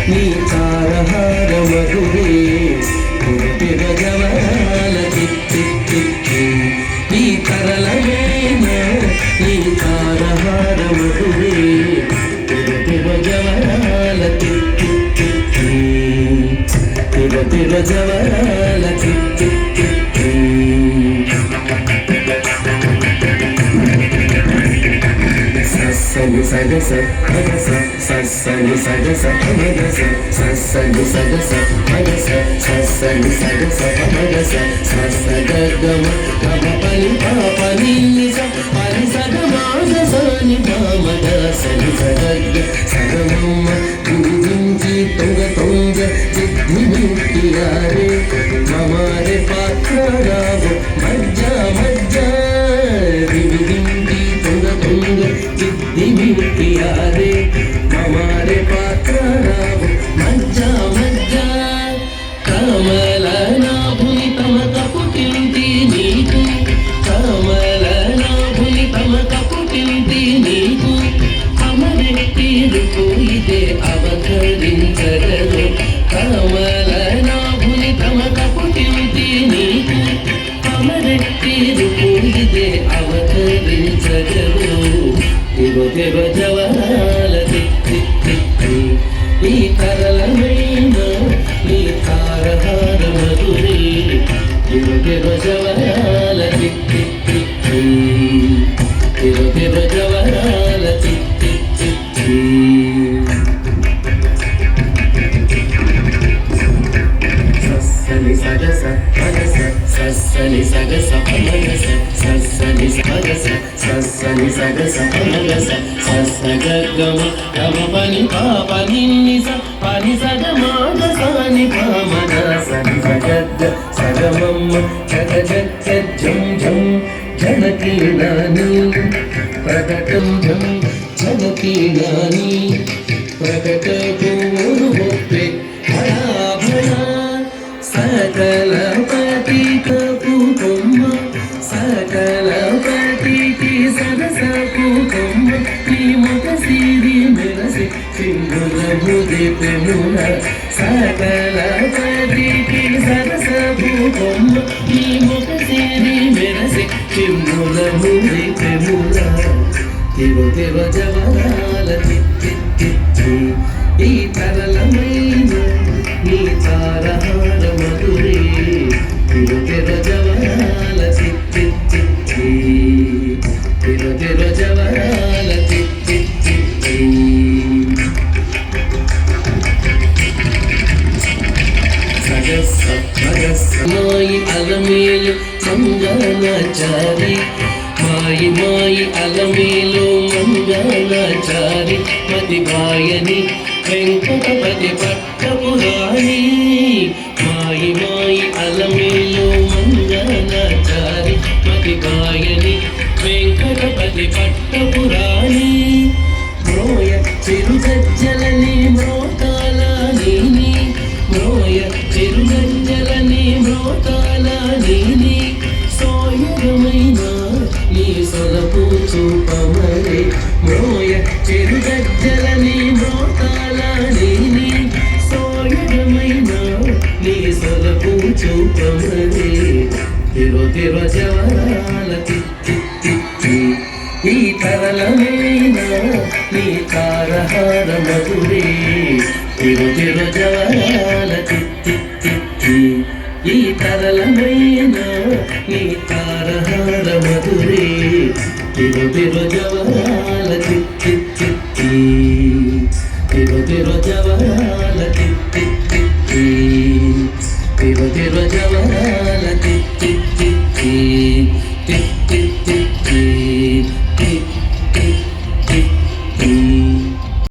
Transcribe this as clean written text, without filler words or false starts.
నీ తారహార మధురే జవరాల తిత్తి ఈ తరలమైన నీ తారహార మధురే జవరాల తిత్తి జవరాల తిత్తి సని సగస మగస సని సగస మగస సని సగస మగస సని సగస మగస సగగమ గమ పని పాపని నిజ పని సగమాగ సని పామగ సని సగగ సగమమ్మ గురించి తొంగ తొంగ సిద్ధి ముక్తియారే మమారే పాత్ర రావు మజ్జ మజ్జ వివిధించి తొంగ తొంగ दिव्यारे हमारे पात्राराव मज्जा मज्जा कमलना भुनि तम कपुटिंति नीतु कमलना भुनि तम कपुटिंति नीतु अमरेट्टी रुपु इदे अवतरिंचगनु कमलना भुनि तम कपुटिंति नीतु अमरेट्टी रुपु इदे अवतरिंचगनु देव जवराल तित्ति ఈ తరలమైన నీ తారహార మధురే దేవ జవరాల తిత్తి దేవ జవరాల తిత్తి సని సగస మగస సని సగస మగస సని సగస సని సగస మగస సగగమ గమ పని పాపని నిజ పని సగమాగ సని పామగ సని సగగ సగమమ్మ జగ జగ జం జం జనకీనాని ప్రకటం జం జనకీనాని ప్రకట పూరు ఒప్పే భయా భయా సకల పతిత పూకొమ్మ సకల పతికి సరస పూకొమ్మ నీ ముఖ సిరి మెరసి సింగుల ముది పెనుల సకల పతికి సరస పూకొమ్మ నీ ముఖ సిరి మెరసి సింగుల ముది పెనుల దేవ జవరాల తిత్తి ఈ తరలమైన నీ తారహార మధురే దేవ జవరాల తిత్తి దేవ జవరాల తిత్తి సగస మగస మాయి అలమేలు మంగళాచారి మాయి మాయి అలమేలు మంగళాచారి మతి గాయని వెంకటపతి పట్టపురాణి మాయి మాయి అలమేలు మంగళాచారి మతి గాయని వెంకటపతి పట్టపురాణి మ్రోయ చిరుగజ్జలని మ్రోతాల నీని మ్రోయ చిరుగజ్జలని మ్రోతాల నీని సోయగమైన నీ సొలపు చూపమరే మ్రోయ చిరుగజ్జలని మ్రోతాల నీని సోయగమైన నీ సొలపు చూపమరే దేవ జవరాల తిత్తి ఈ తరలమైన నీ తారహార మధురే దేవ జవరాల తిత్తి ఈ తరలమైన నీ తారహార మధురే దేవ జవరాల తిత్తి దేవ జవరాల తిత్తి దేవ జవరాల